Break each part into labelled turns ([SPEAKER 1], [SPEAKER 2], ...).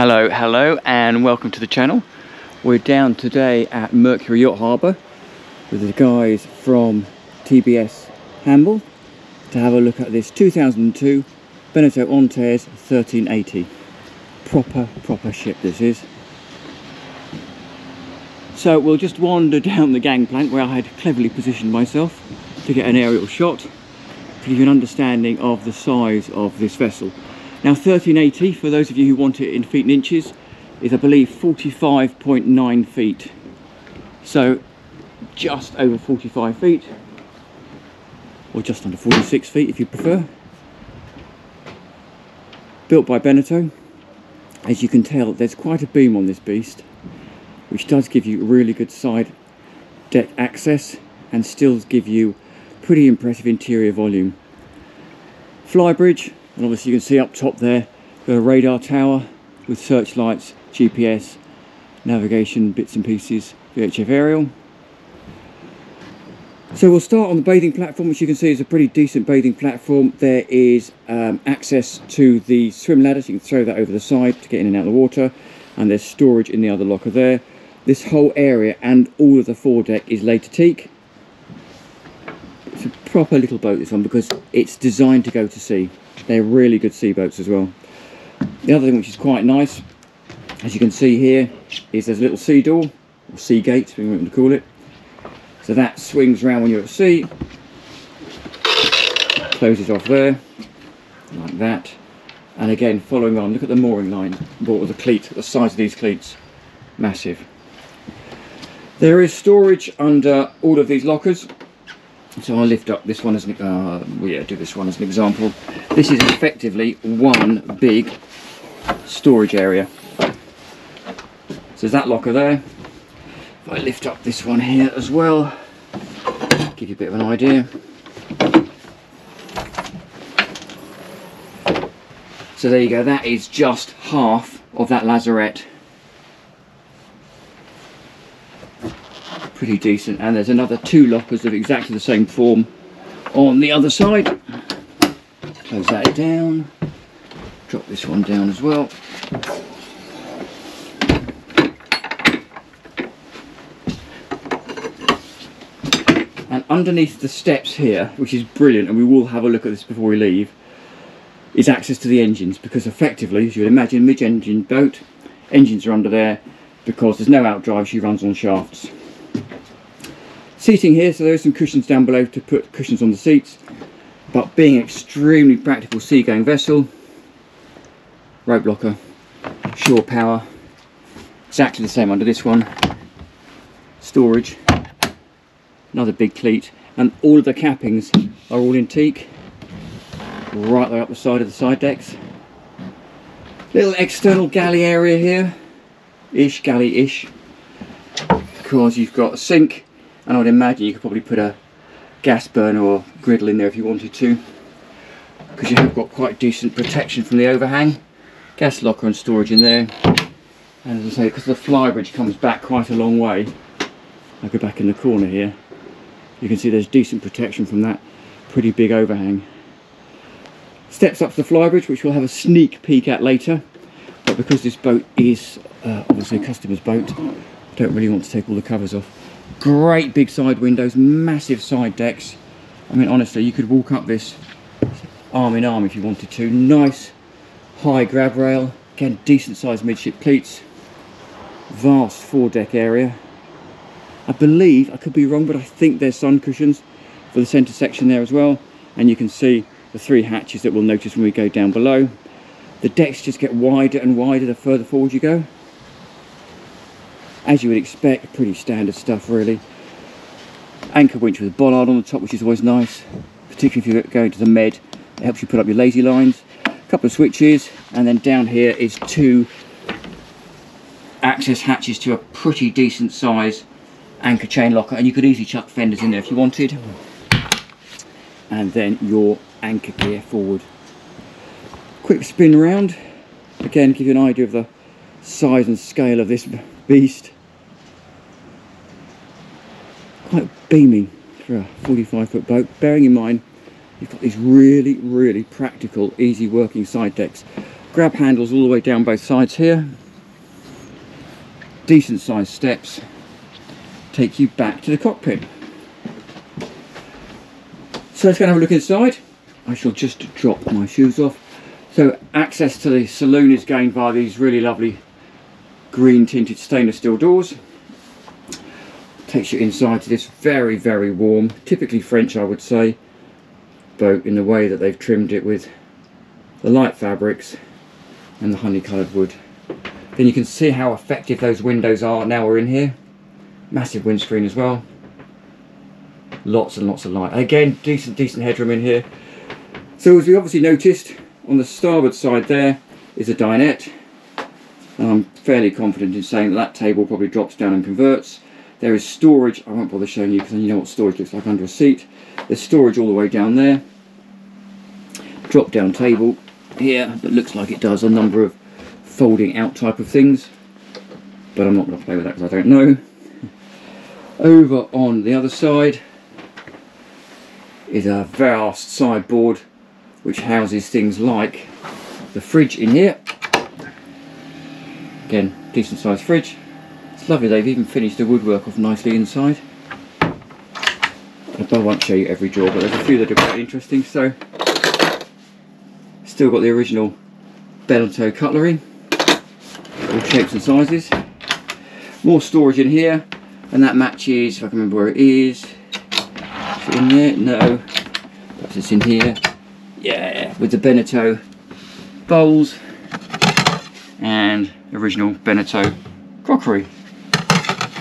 [SPEAKER 1] Hello and welcome to the channel. We're down today at Mercury Yacht Harbour with the guys from TBS Hamble to have a look at this 2002 Beneteau ANTARES 13.80. Proper ship this is. So we'll just wander down the gangplank where I had cleverly positioned myself to get an aerial shot to give you an understanding of the size of this vessel. Now 13.80, for those of you who want it in feet and inches, is I believe 45.9 feet. So just over 45 feet, or just under 46 feet if you prefer. Built by Beneteau. As you can tell, there's quite a beam on this beast, which does give you really good side deck access and still give you pretty impressive interior volume. Flybridge. And obviously you can see up top there, got a radar tower with searchlights, GPS, navigation, bits and pieces, VHF aerial. So we'll start on the bathing platform, which you can see is a pretty decent bathing platform. There is access to the swim ladder, so you can throw that over the side to get in and out of the water. And there's storage in the other locker there. This whole area and all of the foredeck is later teak. It's a proper little boat, this one, because it's designed to go to sea. They're really good sea boats as well. The other thing which is quite nice, as you can see here, is there's a little sea door, or sea gate, whatever you want to call it. So that swings around when you're at sea, closes off there, like that. And again, following on, look at the mooring line, or the cleat, the size of these cleats, massive. There is storage under all of these lockers. So I'll lift up this one as an do this one as an example. This is effectively one big storage area. So there's that locker there. If I lift up this one here as well, give you a bit of an idea. So there you go, that is just half of that lazarette. Pretty decent, and there's another two lockers of exactly the same form on the other side. Close that down, drop this one down as well. And underneath the steps here, which is brilliant, and we will have a look at this before we leave, is access to the engines, because effectively, as you would imagine, mid-engine boat, engines are under there because there's no outdrive, she runs on shafts. Seating here, so there are some cushions down below to put cushions on the seats, but being an extremely practical seagoing vessel, rope locker, shore power, exactly the same under this one, storage, another big cleat, and all of the cappings are all in teak, right there up the side of the side decks. Little external galley area here, galley-ish, because you've got a sink. And I would imagine you could probably put a gas burner or griddle in there if you wanted to, because you have got quite decent protection from the overhang. Gas locker and storage in there. And as I say, because the flybridge comes back quite a long way, I go back in the corner here, you can see there's decent protection from that pretty big overhang. Steps up to the flybridge, which we'll have a sneak peek at later, but because this boat is obviously a customer's boat, I don't really want to take all the covers off. Great big side windows, massive side decks. I mean, honestly, you could walk up this arm in arm if you wanted to. Nice high grab rail, again decent sized midship cleats, vast foredeck area. I believe, I could be wrong, but I think there's sun cushions for the centre section there as well. And you can see the three hatches that we'll notice when we go down below. The decks just get wider and wider the further forward you go. As you would expect, pretty standard stuff really. Anchor winch with a bollard on the top, which is always nice, particularly if you're going to the med. It helps you put up your lazy lines. A couple of switches, and then down here is two access hatches to a pretty decent size anchor chain locker, and you could easily chuck fenders in there if you wanted. And then your anchor gear forward. Quick spin around, again give you an idea of the size and scale of this beast. Quite beamy for a 45-foot boat, bearing in mind you've got these really practical, easy working side decks. Grab handles all the way down both sides here. Decent sized steps take you back to the cockpit. So let's go and have a look inside. I shall just drop my shoes off. So access to the saloon is gained via these really lovely green tinted stainless steel doors. Takes you inside to this very, very warm, typically French I would say, boat, in the way that they've trimmed it with the light fabrics and the honey coloured wood. Then you can see how effective those windows are now we're in here. Massive windscreen as well. Lots and lots of light. Again, decent headroom in here. So as we obviously noticed, on the starboard side there is a dinette. I'm fairly confident in saying that that table probably drops down and converts. There is storage. I won't bother showing you because you know what storage looks like under a seat. There's storage all the way down there. Drop down table here that looks like it does a number of folding out type of things, but I'm not going to play with that because I don't know. Over on the other side is a vast sideboard which houses things like the fridge in here. Again, decent sized fridge. It's lovely, they've even finished the woodwork off nicely inside. I won't show you every drawer, but there's a few that are quite interesting. So still got the original Beneteau cutlery, all shapes and sizes. More storage in here, and that matches, if I can remember where it is. Is it in there? No. Perhaps it's in here. Yeah, with the Beneteau bowls and original Beneteau crockery.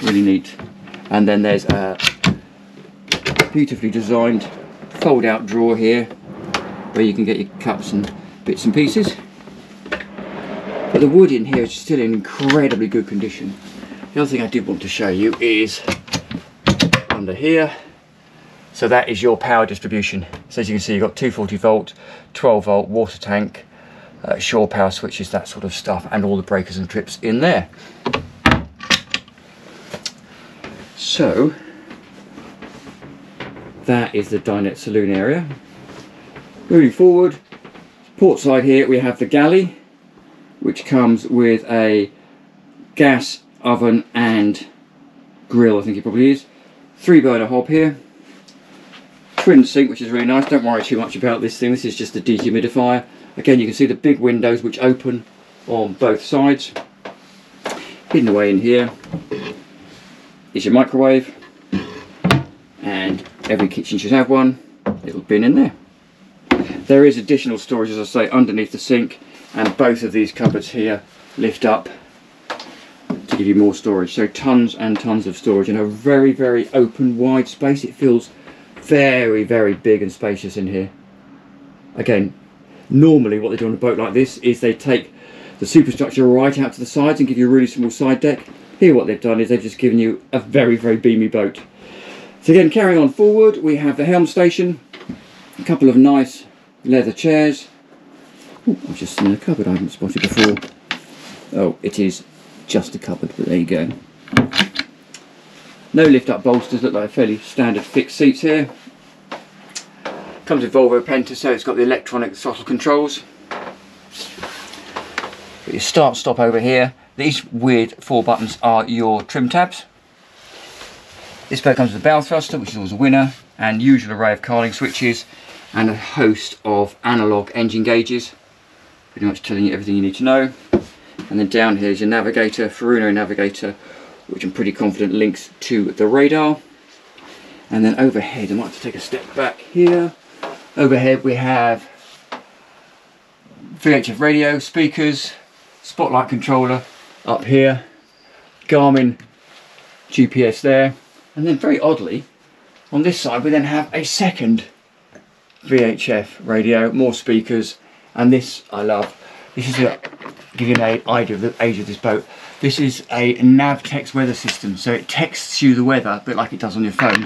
[SPEAKER 1] Really neat. And then there's a beautifully designed fold out drawer here where you can get your cups and bits and pieces. But the wood in here is still in incredibly good condition. The other thing I did want to show you is under here. So that is your power distribution. So as you can see, you've got 240 volt, 12 volt water tank, shore power switches, that sort of stuff, and all the breakers and trips in there. So that is the dinette saloon area. Moving forward, port side here we have the galley, which comes with a gas oven and grill, I think it probably is. 3-burner hob here. Twin sink, which is really nice. Don't worry too much about this thing. This is just a dehumidifier. Again, you can see the big windows which open on both sides. Hidden away in here is your microwave, and every kitchen should have one. Little bin in there. There is additional storage, as I say, underneath the sink, and both of these cupboards here lift up to give you more storage. So tons and tons of storage in a very, very open, wide space. It feels very, very big and spacious in here. Again, normally what they do on a boat like this is they take the superstructure right out to the sides and give you a really small side deck. Here what they've done is they've just given you a very, very beamy boat. So again, carrying on forward, we have the helm station, a couple of nice leather chairs. Oh, I've just seen a cupboard I haven't spotted before. Oh, it is just a cupboard, but there you go. No lift up bolsters, look like fairly standard fixed seats here. Comes with Volvo Penta, so it's got the electronic throttle controls. Got your start stop over here. These weird 4 buttons are your trim tabs. This boat comes with a bow thruster, which is always a winner, and usual array of carding switches, and a host of analog engine gauges, pretty much telling you everything you need to know. And then down here is your navigator, Furuno navigator, which I'm pretty confident links to the radar. And then overhead, I might have to take a step back here. Overhead we have VHF radio, speakers, spotlight controller up here, Garmin GPS there, and then very oddly on this side we then have a second VHF radio, more speakers, and this I love. This is to give you an idea of the age of this boat. This is a nav text weather system, so it texts you the weather a bit like it does on your phone,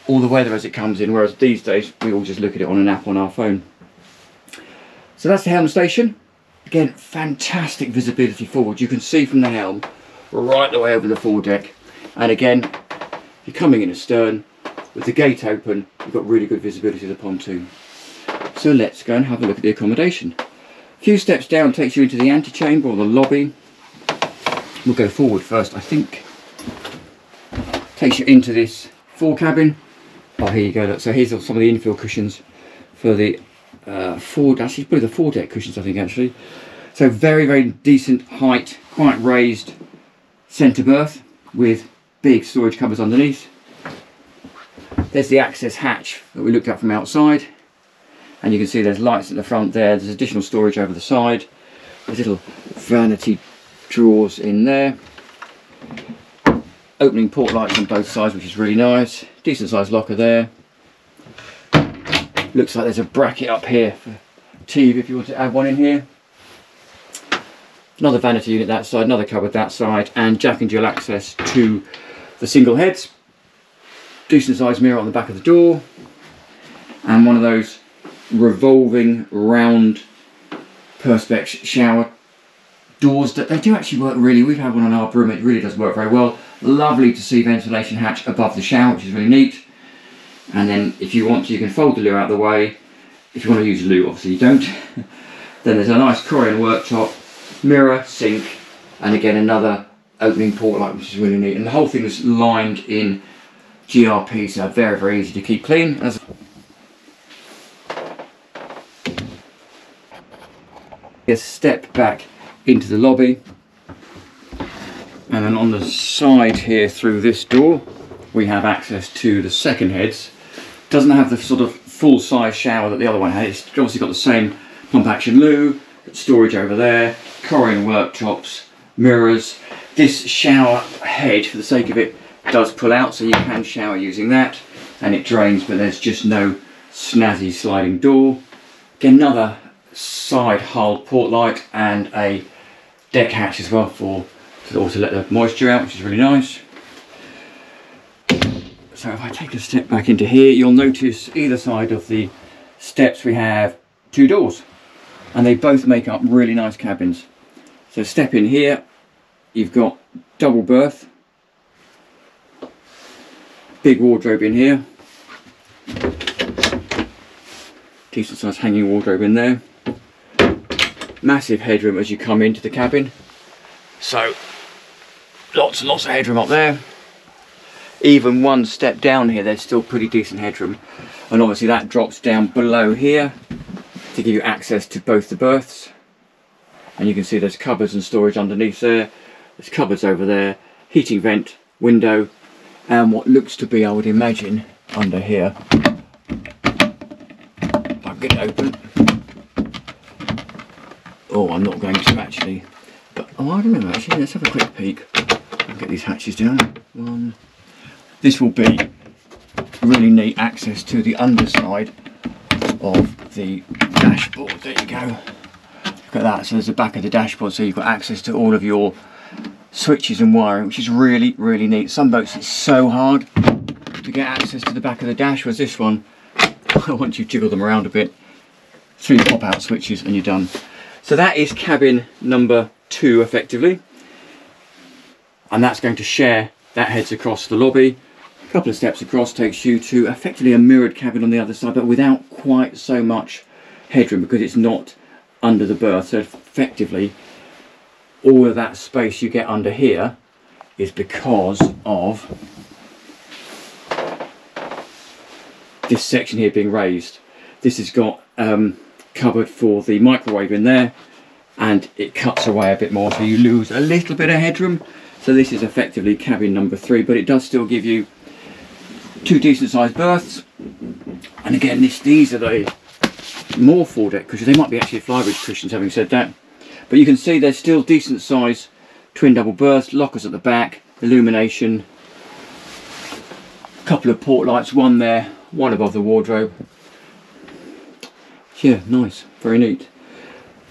[SPEAKER 1] all the weather as it comes in, whereas these days we all just look at it on an app on our phone. So that's the helm station. Again, fantastic visibility forward. You can see from the helm right the way over the foredeck, and again, if you're coming in astern with the gate open, you've got really good visibility of the pontoon. So let's go and have a look at the accommodation. few steps down takes you into the antechamber or the lobby. We'll go forward first, I think. Takes you into this fore cabin. Oh, here you go. Look, so here's some of the infill cushions for the actually probably the foredeck cushions, I think, actually. So very, very decent height, quite raised centre berth with big storage cupboards underneath. There's the access hatch that we looked at from outside, and you can see there's lights at the front there. There's additional storage over the side. There's little vanity drawers in there. Opening port lights on both sides, which is really nice. Decent sized locker there. Looks like there's a bracket up here for TV if you want to add one in here. Another vanity unit that side, another cupboard that side, and jack and jill access to the single heads. Decent sized mirror on the back of the door, and one of those revolving round perspex shower doors that they do actually work really. We've had one on our room, it really does work very well. Lovely to see ventilation hatch above the shower, which is really neat. And then if you want to, you can fold the loo out of the way. If you want to use a loo, obviously you don't. Then there's a nice Korean worktop, mirror, sink, and again another opening port light, which is really neat. And the whole thing is lined in GRP, so very, very easy to keep clean. A step back into the lobby, and then on the side here through this door we have access to the second heads. Doesn't have the sort of full size shower that the other one had. It's obviously got the same pump action loo, storage over there, Korean worktops, mirrors. This shower head, for the sake of it, does pull out, so you can shower using that, and it drains, but there's just no snazzy sliding door. Again, another side hull port light and a deck hatch as well to let the moisture out, which is really nice. So if I take a step back into here, you'll notice either side of the steps we have two doors, and they both make up really nice cabins. So step in here, you've got double berth, big wardrobe in here, decent sized hanging wardrobe in there, massive headroom as you come into the cabin, so lots and lots of headroom up there. Even one step down here, there's still pretty decent headroom, and obviously that drops down below here to give you access to both the berths. And you can see there's cupboards and storage underneath there. There's cupboards over there, heating vent, window, and what looks to be, I would imagine, under here. If I can get it open. Oh, I'm not going to actually, but oh, I don't know actually. Let's have a quick peek. I'll get these hatches down. One. This will be really neat access to the underside of the dashboard. There you go. Look at that. So there's the back of the dashboard, so you've got access to all of your switches and wiring, which is really, really neat. Some boats it's so hard to get access to the back of the dash, whereas this one, once you jiggle them around a bit, 3 pop-out switches and you're done. So that is cabin number 2 effectively, and that's going to share, that heads across the lobby. A couple of steps across takes you to effectively a mirrored cabin on the other side, but without quite so much headroom because it's not under the berth. So effectively all of that space you get under here is because of this section here being raised. This has got cupboard for the microwave in there, and it cuts away a bit more, so you lose a little bit of headroom. So this is effectively cabin number 3, but it does still give you 2 decent sized berths. And again, these are the more foredeck cushions. They might be actually flybridge cushions, having said that, but you can see there's still decent size twin double berths, lockers at the back, illumination, a couple of port lights, one there, one above the wardrobe. Yeah, nice, very neat.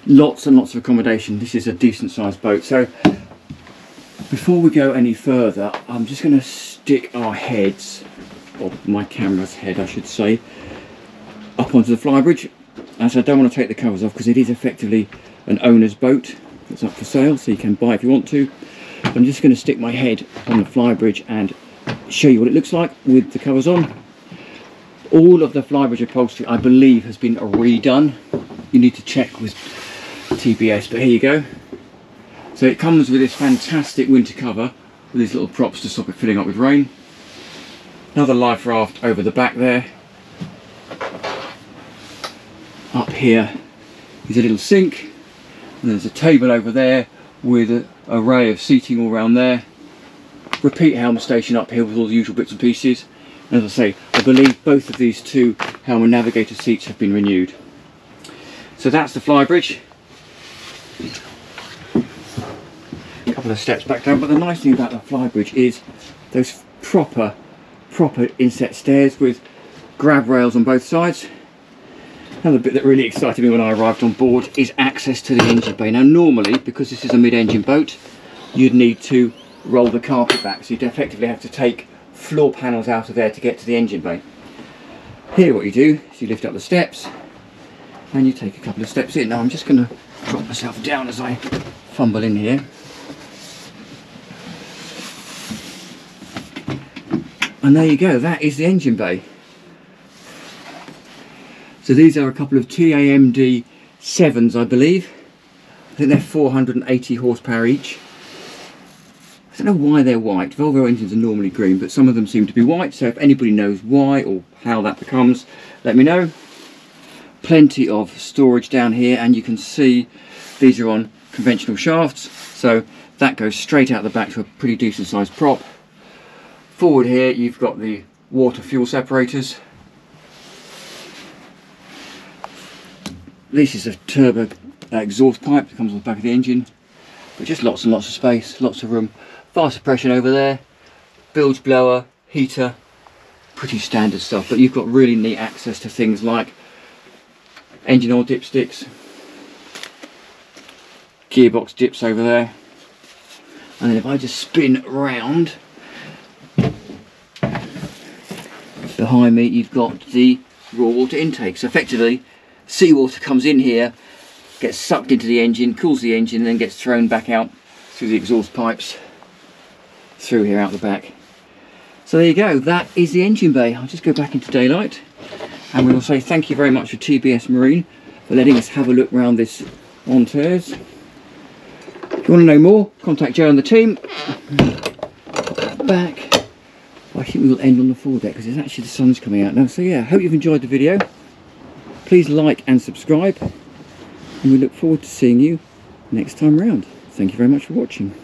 [SPEAKER 1] Lots and lots of accommodation. This is a decent sized boat. So before we go any further, I'm just going to stick our heads, or my camera's head I should say, up onto the flybridge. As I don't want to take the covers off because it is effectively an owner's boat that's up for sale, so you can buy if you want to. I'm just going to stick my head on the flybridge and show you what it looks like with the covers on. All of the flybridge upholstery, I believe, has been redone. You need to check with TBS, but here you go. So it comes with this fantastic winter cover with these little props to stop it filling up with rain. Another life raft over the back there. Up here is a little sink, and there's a table over there with an array of seating all around there. Repeat helm station up here with all the usual bits and pieces. And as I say, I believe both of these two helm and navigator seats have been renewed. So that's the flybridge. A couple of steps back down, but the nice thing about the flybridge is those proper inset stairs with grab rails on both sides. Another bit that really excited me when I arrived on board is access to the engine bay. Now normally, because this is a mid-engine boat, you'd need to roll the carpet back, so you'd effectively have to take floor panels out of there to get to the engine bay. Here what you do is you lift up the steps and you take a couple of steps in. Now I'm just going to drop myself down as I fumble in here. And there you go, that is the engine bay. So these are a couple of TAMD 7s, I believe. I think they're 480 horsepower each. I don't know why they're white. Volvo engines are normally green, but some of them seem to be white, so if anybody knows why or how that becomes, let me know. Plenty of storage down here, and you can see these are on conventional shafts, so that goes straight out the back to a pretty decent sized prop. Forward here you've got the water fuel separators. This is a turbo exhaust pipe that comes on the back of the engine, but just lots and lots of space, lots of room. Fire suppression over there, bilge blower, heater, pretty standard stuff, but you've got really neat access to things like engine oil dipsticks, gearbox dips over there, and then if I just spin round behind me, you've got the raw water intake. So effectively seawater comes in here, gets sucked into the engine, cools the engine, and then gets thrown back out through the exhaust pipes through here out the back. So there you go, that is the engine bay. I'll just go back into daylight and we will say thank you very much for TBS Marine for letting us have a look around this ANTARES. If you want to know more, contact Joe and the team. Back. I think we will end on the foredeck because it's actually the sun's coming out now. So yeah, hope you've enjoyed the video. Please like and subscribe, and we look forward to seeing you next time round. Thank you very much for watching.